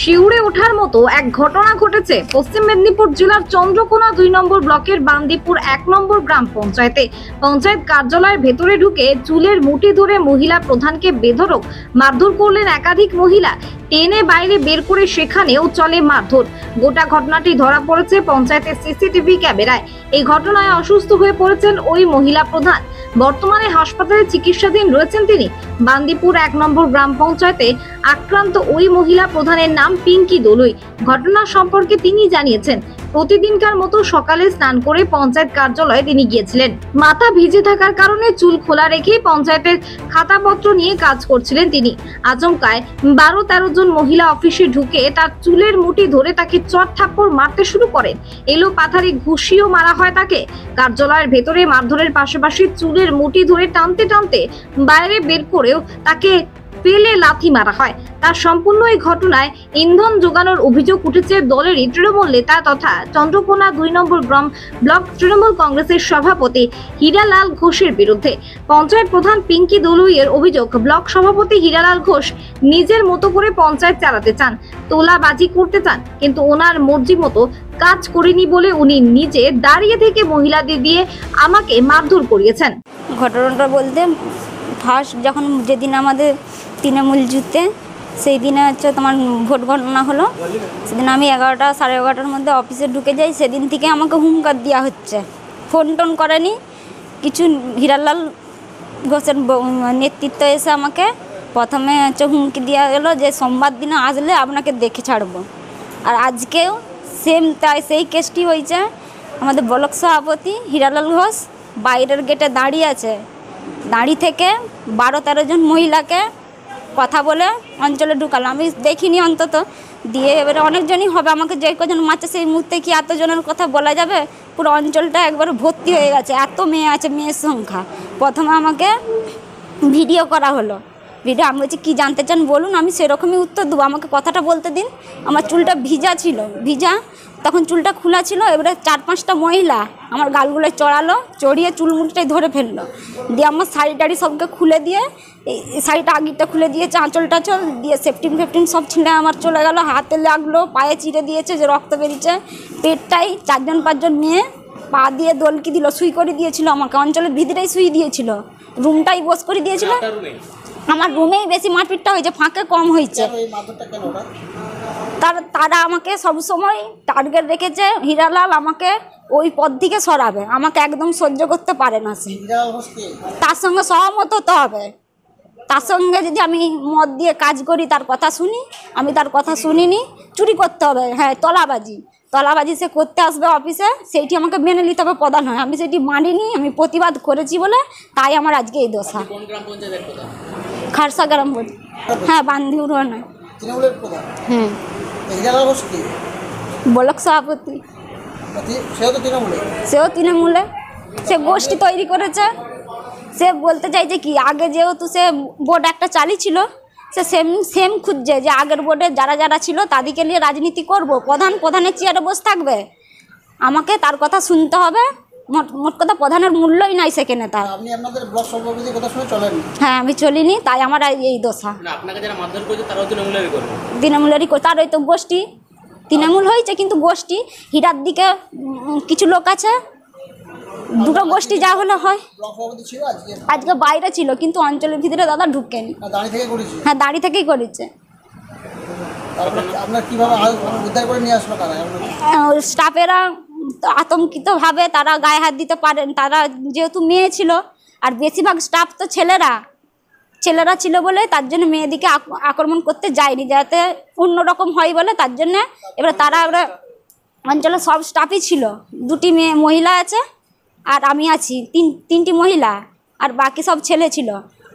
শিউরে ওঠার মতো এক ঘটনা ঘটেছে পশ্চিম মেদিনীপুর জেলার চন্দ্রকোনা 2 নম্বর ব্লকের বান্দিপুর 1 নম্বর গ্রাম পঞ্চায়েতে। পঞ্চায়েত কার্যালয়ের ভেতরে ঢুকে চুলের মুঠি ধরে মহিলা প্রধানকে বেধড়ক মারধর করলেন একাধিক মহিলা। টেনে বাইরে বের করে সেখানেও চলে মারধর। গোটা ঘটনাটি ধরা পড়েছে পঞ্চায়েতের সিসিটিভি ক্যামেরায়। এই ঘটনায় অসুস্থ হয়ে পড়েছেন ওই মহিলা প্রধান। বর্তমানে হাসপাতালে চিকিৎসাধীন রয়েছেন তিনি। বান্দিপুর 1 নম্বর গ্রাম পঞ্চায়েতে আক্রান্ত ওই মহিলা প্রধানের নাম পিঙ্কি দলুই। ঘটনা সম্পর্কে তিনি জানিয়েছেন, প্রতিদিনকার মতো সকালে স্নান করে পঞ্চায়েত কার্যালয়ে তিনি গিয়েছিলেন। মাথা ভিজে থাকার কারণে চুল খোলা রেখে পঞ্চায়েতের খাতাপত্র নিয়ে কাজ করছিলেন তিনি। আচমকায় 12-13 জন মহিলা অফিসে ঢুকে তার চুলের মুঠি ধরে তাকে চড় থাপ্পড় মারতে শুরু করেন। এলো পাথারে ঘুষিও মারা হয় তাকে। কার্যালয়ের ভেতরে মারধরের পাশাপাশি চুলের মুঠি ধরে টানতে টানতে বাইরে বের করেও তাকে ফেলে লাথি মারা হয়। তার সম্পূর্ণ এই ঘটনায় ইন্ধন যোগানোর অভিযোগ উঠেছে দলেরই তৃণমূল নেতা তথা চন্দ্রকোনা 2 নম্বর গ্রাম ব্লক তৃণমূল কংগ্রেসের সভাপতি হীরালাল ঘোষের বিরুদ্ধে। পঞ্চায়েত প্রধান পিঙ্কি দলুইয়ের অভিযোগ, ব্লক সভাপতি হীরালাল ঘোষ নিজের মতো করে পঞ্চায়েত চালাতে চান, তোলাবাজি করতে চান, কিন্তু ওনার মর্জি মতো কাজ করেনি বলে উনি নিজে দাঁড়িয়ে থেকে মহিলাদের দিয়ে আমাকে মারধর করিয়েছেন। ঘটনাটা বলতে ফার্স্ট যখন যেদিন আমাদের তৃণমূল জিতে সেই দিনে হচ্ছে তোমার ভোট গণনা হলো, সেদিন আমি 11টা সাড়ে 11টার মধ্যে অফিসে ঢুকে যাই। সেদিন থেকে আমাকে হুমকার দেওয়া হচ্ছে, ফোন টোন করেনি কিছু। হীরালাল ঘোষের নেতৃত্ব এসে আমাকে প্রথমে হচ্ছে হুমকি দেওয়া গেলো যে সোমবার দিনে আসলে আপনাকে দেখে ছাড়বো। আর আজকেও সেম তাই সেই কেসটি হয়েছে। আমাদের ব্লক সভাপতি হীরালাল ঘোষ বাইরের গেটে দাঁড়িয়ে আছে, দাঁড়িয়ে থেকে 12-13 জন মহিলাকে কথা বলে অঞ্চলে ঢুকালো। আমি দেখিনি অন্তত দিয়ে, এবারে অনেকজনই হবে। আমাকে যে কজন মারছে সেই মুহূর্তে কি এতজনের কথা বলা যাবে? পুরো অঞ্চলটা একবার ভর্তি হয়ে গেছে, এত মেয়ে আছে, মেয়ের সংখ্যা। প্রথমে আমাকে ভিডিও করা হলো, ভিডিও আমি বলছি কী জানতে চান বলুন, আমি সেরকমই উত্তর দেবো, আমাকে কথাটা বলতে দিন। আমার চুলটা ভিজা ছিল, তখন চুলটা খোলা ছিল। এবারে 4-5টা মহিলা আমার গালগুলো চড়ালো, চড়িয়ে চুলমুলটাই ধরে ফেললো, দিয়ে আমার শাড়ি টাড়ি সবকে খুলে দিয়ে, এই শাড়িটা আগিরটা খুলে দিয়েছে, আঁচলটা দিয়ে সেফটিন ফেফটিন সব ছিঁড়ে আমার চলে গেল। হাতে লাগলো, পায়ে চিড়ে দিয়েছে যে রক্ত বেরিয়েছে। পেটটাই 4-5 মেয়ে পা দিয়ে দলকি দিল, সুই করে দিয়েছিল আমাকে, অঞ্চলের ভিতরেই সুই দিয়েছিল, রুমটাই বস করে দিয়েছিল। আমার রুমেই বেশি মারপিটটা হয়েছে, ফাঁকে কম হয়েছে। তারা আমাকে সবসময় টার্গেট রেখেছে, হীরালাল আমাকে ওই পদ থেকে সরাবে, আমাকে একদম সহ্য করতে পারে না সে। তার সঙ্গে সহমত হতে হবে, তার সঙ্গে যদি আমি মদ দিয়ে কাজ করি, তার কথা শুনি, আমি তার কথা শুনিনি। চুরি করতে হবে, হ্যাঁ, তলাবাজি সে করতে আসবে অফিসে, সেইটি আমাকে মেনে নিতে হবে প্রধান হয়। আমি সেটি মানিনি, আমি প্রতিবাদ করেছি বলে তাই আমার আজকে এই দশা। খারসা গ্রাম বলি, হ্যাঁ, বান্দিপুর নয়, হ্যাঁ, ব্লক সভাপতি। সেও তৃণমূলে, সে গোষ্ঠী তৈরি করেছে। সে বলতে চাইছে কি, আগে যেহেতু সে বোর্ড একটা চালিয়েছিল, সে সেম খুঁজছে যে আগের বোর্ডে যারা ছিল তাদেরকে নিয়ে রাজনীতি করব, প্রধানের চেয়ারে বসে থাকবে। আমাকে তার কথা শুনতে হবে। মোট কথা প্রধানের মূল্যই নাই সেখানে তার। আপনি আপনাদের ব্লক সভাপতির কথা শুনে চলেন? হ্যাঁ, আমি চলিনি, তাই আমার এই দশা। না, আপনাকে যারা মারধর করেছে তারাও তৃণমূলেরই করবে। তৃণমূলেরই করে, তার ওই তো গোষ্ঠী তৃণমূল হয়েছে, কিন্তু গোষ্ঠী হীরার দিকে কিছু লোক আছে, দুটো গোষ্ঠী যা হলে হয়। আজকে বাইরে ছিল, কিন্তু অঞ্চলের ভিতরে দাদা ঢুকেনি। হ্যাঁ, দাঁড়িয়ে থেকেই করেছে। স্টাফেরা আতঙ্কিতভাবে তারা গায়ে হাত দিতে পারেন, তারা যেহেতু মেয়ে ছিল, আর বেশিরভাগ স্টাফ তো ছেলেরা ছিল বলে তার জন্য মেয়েদিকে আক্রমণ করতে যায়নি, যাতে অন্যরকম হয় বলে তার জন্যে। এবার তারা অঞ্চলে সব স্টাফই ছিল, 2টি মহিলা আছে আর আমি আছি, তিনটি মহিলা, আর বাকি সব ছেলে ছিল।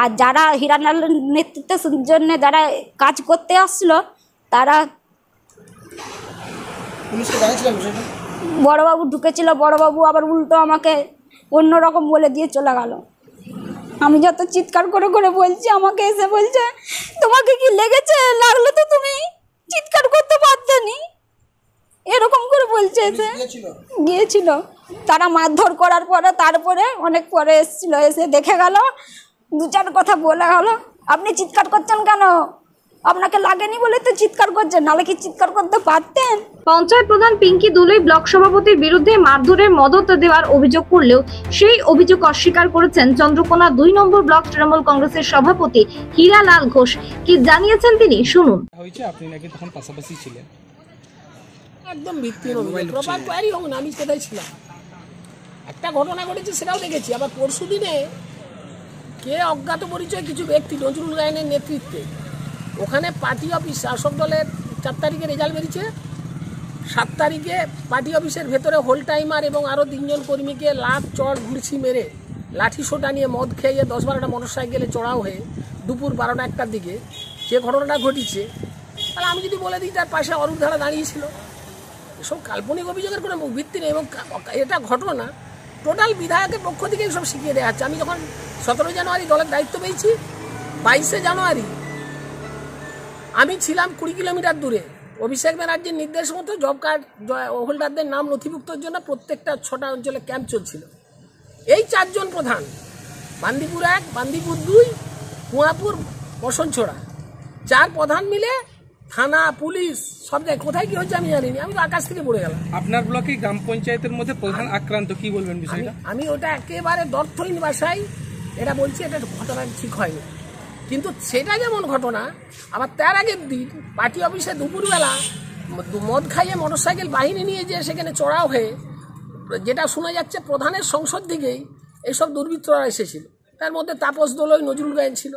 আর যারা হীরালালের নেতৃত্বের জন্য যারা কাজ করতে আসছিল, তারা বড়বাবু ঢুকেছিল, বড়বাবু আবার উল্টো আমাকে অন্যরকম বলে দিয়ে চলে গেল। আমি যত চিৎকার করে বলছি, আমাকে এসে বলছে তোমাকে কি লেগেছে, লাগলে তো তুমি চিৎকার করতে পারতেনি, এরকম করে বলছে। এসে গিয়েছিল, তারা মারধর করার পরে তারপরে অনেক পরে এসেছিল, এসে দেখে গেল, 2-4 কথা বলে গেল, আপনি চিৎকার করছেন কেন, আপনাকে লাগেনি বলে তো চিৎকার করছেন, নাহলে কি চিৎকার করতে পারতেন? পঞ্চায়েত প্রধান পিঙ্কি দুলুই ব্লক সভাপতির বিরুদ্ধে মারধরের মদত দেওয়ার অভিযোগ করলেও সেই অভিযোগ অস্বীকার করেছেন চন্দ্রকোনা 2 নম্বর ব্লক তৃণমূল কংগ্রেসের সভাপতি হীরালাল ঘোষ। কি জানিয়েছেন তিনি, শুনুন। হয়েছে আপনি নাকি তখন পাশাপাশি ছিলেন। একদম ভিত্তিহীন অভিযোগ, প্রপার কোয়ারি হোক না, আমি কোথায় ছিলাম? একটা ঘটনা ঘটেছে সেটাও দেখেছি। আবার পরশু দিনে কে অজ্ঞাত পরিচয় কিছু ব্যক্তি নজরুল গায়েনের নেতৃত্বে ওখানে পার্টি অফিস, শাসক দলের 4 তারিখে রেজাল্ট বেরিয়েছে, 7 তারিখে পার্টি অফিসের ভেতরে হোল টাইমার এবং আরও 3 জন কর্মীকে লাত চড় ঘুরছি মেরে লাঠি সোটা নিয়ে মদ খেয়ে 10-12টা মোটরসাইকেলে চড়াও হয়ে দুপুর 12টা-1টার দিকে যে ঘটনাটা ঘটেছে, তাহলে আমি যদি বলে দিই তার পাশে অরূপ ধারা দাঁড়িয়েছিল। এসব কাল্পনিক অভিযোগের কোনো ভিত্তি নেই এবং এটা ঘটনা টোটাল বিধায়কের পক্ষ থেকে সব শিখিয়ে দেওয়া হচ্ছে। আমি যখন 17 জানুয়ারি দলের দায়িত্ব পেয়েছি, 22শে জানুয়ারি আমি ছিলাম 20 কিলোমিটার দূরে। অভিষেক ব্যানার্জির নির্দেশ মতো জব কার্ড হোল্ডারদের নাম নথিভুক্তর জন্য প্রত্যেকটা 6টা অঞ্চলে ক্যাম্প চলছিল। এই 4 জন প্রধান, বান্দিপুর 1, বান্দিপুর 2, কুয়াপুর, বসনছোড়া, 4 প্রধান মিলে থানা, পুলিশ সব জায়গায় কোথায় কি হচ্ছে আমি জানিনি, আমি তো আকাশ থেকে পড়ে গেলাম। আপনার ব্লকে গ্রাম পঞ্চায়েতের মধ্যে প্রধান আক্রান্ত, কি বলবেন বিষয়টা? আমি ওটা একেবারে দর্থহীন ভাষায় এটা বলছি, এটা ঘটনা ঠিক হয়নি। কিন্তু সেটা যেমন ঘটনা, আবার তার আগের দিন পার্টি অফিসে দুপুরবেলা মদ খাইয়ে মোটরসাইকেল বাহিনী নিয়ে যে সেখানে চড়াও হয়ে, যেটা শোনা যাচ্ছে প্রধানের সংসদ থেকেই এইসব দুর্বৃত্তরা এসেছিল। তার মধ্যে তাপস দোলই, নজরুল গায়েন ছিল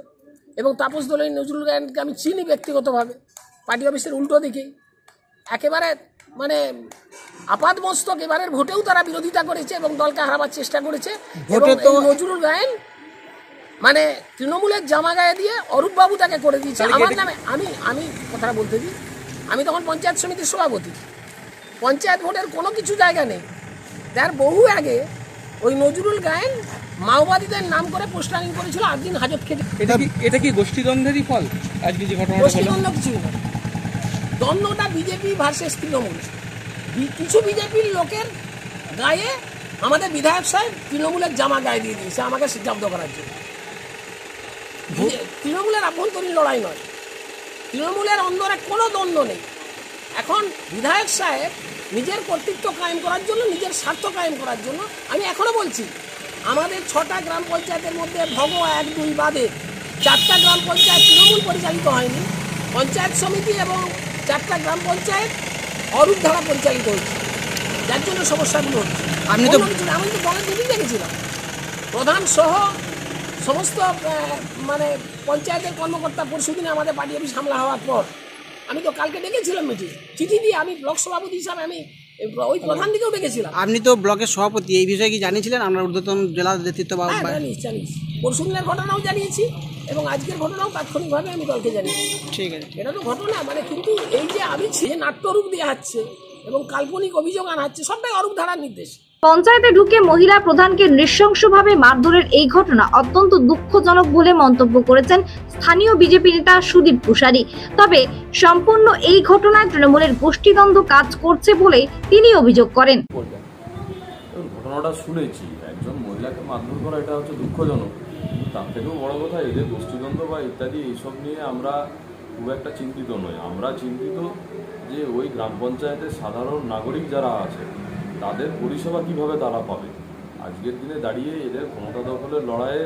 এবং তাপস দোলই, নজরুল গায়েনকে আমি চিনি ব্যক্তিগতভাবে। পার্টি অফিসের উল্টো দিকেই একেবারে মানে আপাতমস্তক এবারের ভোটেও তারা বিরোধিতা করেছে এবং দলকে হারাবার চেষ্টা করেছে। এবং নজরুল গায়েন মানে তৃণমূলের জামা গায়ে দিয়ে অরূপ বাবু তাকে করে দিয়েছে আমার নামে। আমি কথাটা বলতে দিই, আমি তখন পঞ্চায়েত সমিতির সভাপতি। পঞ্চায়েত ভোটের কোনো কিছু জায়গা নেই, তার বহু আগে ওই নজরুল গায়েন মাওবাদীদের নাম করে পোস্টারিং করেছিল 8 দিন হাজত খেটে। এটা কি গোষ্ঠীদ্বন্দ্বেরই ফল? আজকে যে ঘটনাটা গোষ্ঠীদ্বন্দ্ব কিছুই না, দ্বন্দ্বটা বিজেপি ভার্সেস তৃণমূল। কিছু বিজেপির লোকের গায়ে আমাদের বিধায়ক সাহেব তৃণমূলের জামা গায়ে দিয়ে দিয়েছে আমাকে জব্দ করার জন্য। তৃণমূলের আভ্যন্তরীণ লড়াই নয়, তৃণমূলের অন্দরে কোনো দ্বন্দ্ব নেই। এখন বিধায়ক সাহেব নিজের কর্তৃত্ব কায়েম করার জন্য, নিজের স্বার্থ কায়েম করার জন্য, আমি এখনো বলছি আমাদের 6টা গ্রাম পঞ্চায়েতের মধ্যে ভগো 1, 2 বাদে 4টা গ্রাম পঞ্চায়েত তৃণমূল পরিচালিত হয়নি। পঞ্চায়েত সমিতি এবং 4টা গ্রাম পঞ্চায়েত অরূপ ধারা পরিচালিত হচ্ছে, যার জন্য সমস্যাগুলো হচ্ছে। আমি তো দলের মিটিং দেখেছিলাম, প্রধান সহ সমস্ত মানে পঞ্চায়েতের কর্মকর্তা পরশুদিনে আমাদের পার্টি অফিস হামলা হওয়ার পর আমি তো কালকে ডেকেছিলাম মিটিং, চিঠি দিয়ে। আমি ব্লক সভাপতি হিসাবে আমি ওই প্রধান দিকেও ডেকেছিলাম। আপনি তো ব্লকের সভাপতি, এই বিষয়ে কি জানিয়েছিলেন? আমরা ঊর্ধ্বতন জেলা নেতৃত্ব জানিস পরশুদিনের ঘটনাও জানিয়েছি এবং আজকের ঘটনাও তাৎক্ষণিকভাবে আমি দলকে জানিয়েছি। ঠিক আছে, এটা তো ঘটনা মানে, কিন্তু এই যে আমি নাট্যরূপ দেওয়া হচ্ছে এবং কাল্পনিক অভিযোগ আনা হচ্ছে, সবটাই অরূপ ধারার নির্দেশ। পঞ্চায়েতে ঢুকে মহিলা প্রধানকে নৃশংসভাবে মারধরের এই ঘটনা অত্যন্ত দুঃখজনক বলে মন্তব্য করেছেন স্থানীয় বিজেপি নেতা সুদীপ কুশারি। তবে সম্পূর্ণ এই ঘটনায় তৃণমূলের গোষ্ঠীদ্বন্দ্ব কাজ করছে বলে তিনি অভিযোগ করেন। ঘটনাটা শুনেছি, একজন মহিলাকে মারধর করা এটা হচ্ছে দুঃখজনক। তার থেকেও বড় কথা এদের গোষ্ঠীদ্বন্দ্ব বা ইত্যাদি এইসব নিয়ে আমরা খুব একটা চিন্তিত নই। আমরা চিন্তিত যে ওই গ্রাম পঞ্চায়েতের সাধারণ নাগরিক যারা আছে তাদের পরিষেবা কিভাবে তারা পাবে। আজকের দিনে দাঁড়িয়ে এদের ক্ষমতা দখলের লড়াইয়ে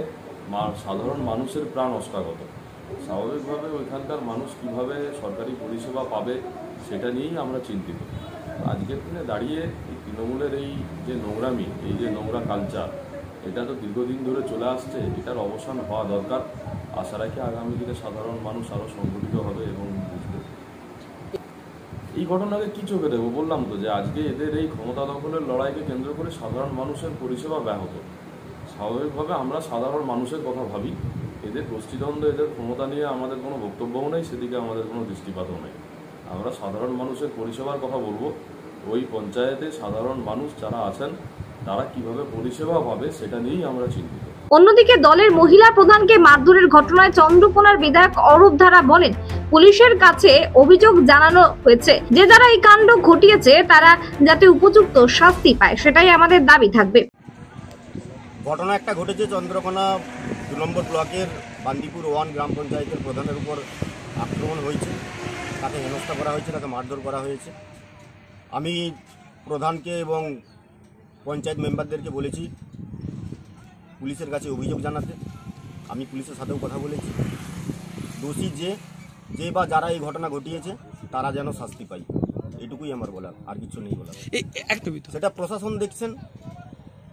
সাধারণ মানুষের প্রাণ অস্কাগত। স্বাভাবিকভাবে ওইখানকার মানুষ কিভাবে সরকারি পরিষেবা পাবে সেটা নিয়েই আমরা চিন্তিত। আজকের দিনে দাঁড়িয়ে এই তৃণমূলের এই যে নোংরামি, এই যে নোংরা কালচার, এটা তো দীর্ঘদিন ধরে চলে আসছে, এটার অবসান হওয়া দরকার। আশা রাখি আগামী দিনে সাধারণ মানুষ আরও সংগঠিত হবে এবং বুঝবে। এই ঘটনাকে কী চোখে দেবো? বললাম তো যে আজকে এদের এই ক্ষমতা দখলের লড়াইকে কেন্দ্র করে সাধারণ মানুষের পরিষেবা ব্যাহত। স্বাভাবিকভাবে আমরা সাধারণ মানুষের কথা ভাবি। এদের গোষ্ঠীদ্বন্দ্ব, এদের ক্ষমতা নিয়ে আমাদের কোনো বক্তব্যও নেই, সেদিকে আমাদের কোনো দৃষ্টিপাতও নেই। আমরা সাধারণ মানুষের পরিষেবার কথা বলবো। ওই পঞ্চায়েতে সাধারণ মানুষ যারা আছেন তারা কিভাবে পরিষেবা পাবে সেটা নিয়েই আমরা চিন্তিত। অন্যদিকে দলের মহিলা প্রধানকে মারধরের ঘটনায় চন্দ্রকোনার বিধায়ক অরূপ ধারা বলেন, পুলিশের কাছে অভিযোগ জানানো হয়েছে যে যারা এই কাণ্ড ঘটিয়েছে তারা যাতে উপযুক্ত শাস্তি পায়, সেটাই আমাদের দাবি থাকবে। ঘটনা একটা ঘটেছে চন্দ্রকোনা 2 নম্বর ব্লকের বান্দিপুর 1 গ্রাম পঞ্চায়েতের প্রধানের উপর আক্রমণ হয়েছে, তাকে হেনস্থা করা হয়েছে, তাকে মারধর করা হয়েছে। আমি প্রধানকে এবং পঞ্চায়েত মেম্বারদেরকে বলেছি পুলিশের কাছে অভিযোগ জানাতে। আমি পুলিশের সাথেও কথা বলেছি। দোষী যে বা যারা এই ঘটনা ঘটিয়েছে তারা যেন শাস্তি পায়, এটুকুই আমার বলার, আর কিছু নেই বলার। সেটা প্রশাসন দেখছেন,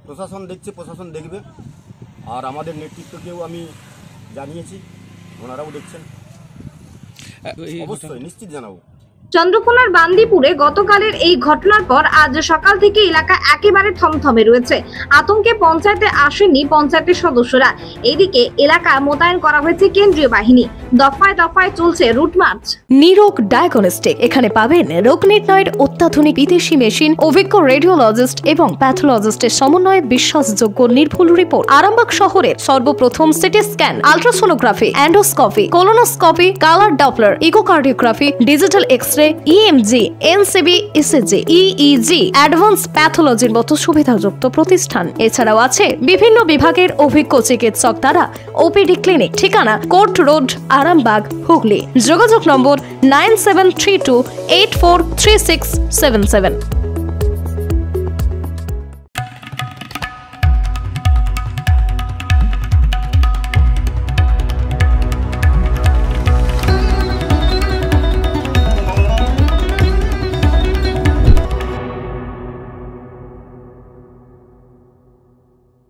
প্রশাসন দেখছে, প্রশাসন দেখবে। আর আমাদের নেতৃত্বকেও আমি জানিয়েছি, ওনারাও দেখছেন। অবশ্যই নিশ্চিত জানাবো। চন্দ্রকোনার বান্দিপুরে গতকালের এই ঘটনার পর আজ সকাল থেকে এলাকা একেবারে থমথমে রয়েছে। আতঙ্কে পঞ্চায়েতে আসেননি পঞ্চায়েতের সদস্যরা। এদিকে এলাকা মোতায়েন করা হয়েছে কেন্দ্রীয় বাহিনী। দফায় দফায় চলছে রুট মার্চ। নিরোগ ডায়াগনস্টিক, এখানে পাবেন রোগ নির্ণয়ের অত্যাধুনিক বিদেশি মেশিন, অভিজ্ঞ রেডিওলজিস্ট এবং প্যাথোলজিস্টের সমন্বয়ে বিশ্বাসযোগ্য নির্ভুল রিপোর্ট। আরামবাগ শহরের সর্বপ্রথম CT scan, ultrasonography, endoscopy, colonoscopy, colour doppler, echocardiography, digital X ray, EMG, NCB, ECG, EEG, advance প্যাথোলজির মতো সুবিধাযুক্ত প্রতিষ্ঠান। এছাড়াও আছে বিভিন্ন বিভাগের অভিজ্ঞ চিকিৎসক দ্বারা ওপিডি ক্লিনিক। ঠিকানা কোর্ট রোড, আরামবাগ, হুগলি। যোগাযোগ নম্বর 9732843677।